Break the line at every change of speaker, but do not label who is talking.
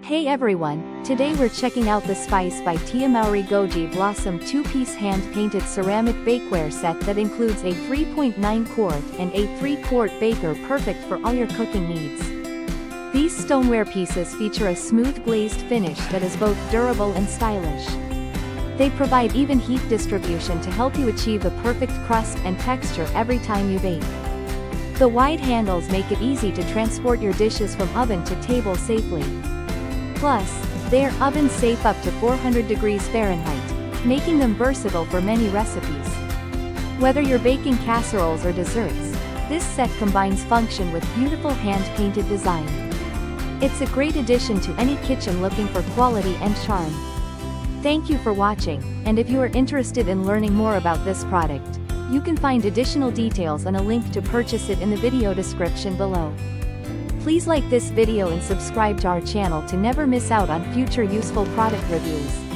Hey everyone, today we're checking out the Spice by Tia Mowry Goji Blossom 2-piece hand-painted ceramic bakeware set that includes a 3.9 quart and a 3-quart baker, perfect for all your cooking needs. These stoneware pieces feature a smooth glazed finish that is both durable and stylish. They provide even heat distribution to help you achieve a perfect crust and texture every time you bake. The wide handles make it easy to transport your dishes from oven to table safely. Plus, they are oven safe up to 400 degrees Fahrenheit, making them versatile for many recipes. Whether you're baking casseroles or desserts, this set combines function with beautiful hand-painted design. It's a great addition to any kitchen looking for quality and charm. Thank you for watching, and if you are interested in learning more about this product, you can find additional details and a link to purchase it in the video description below. Please like this video and subscribe to our channel to never miss out on future useful product reviews.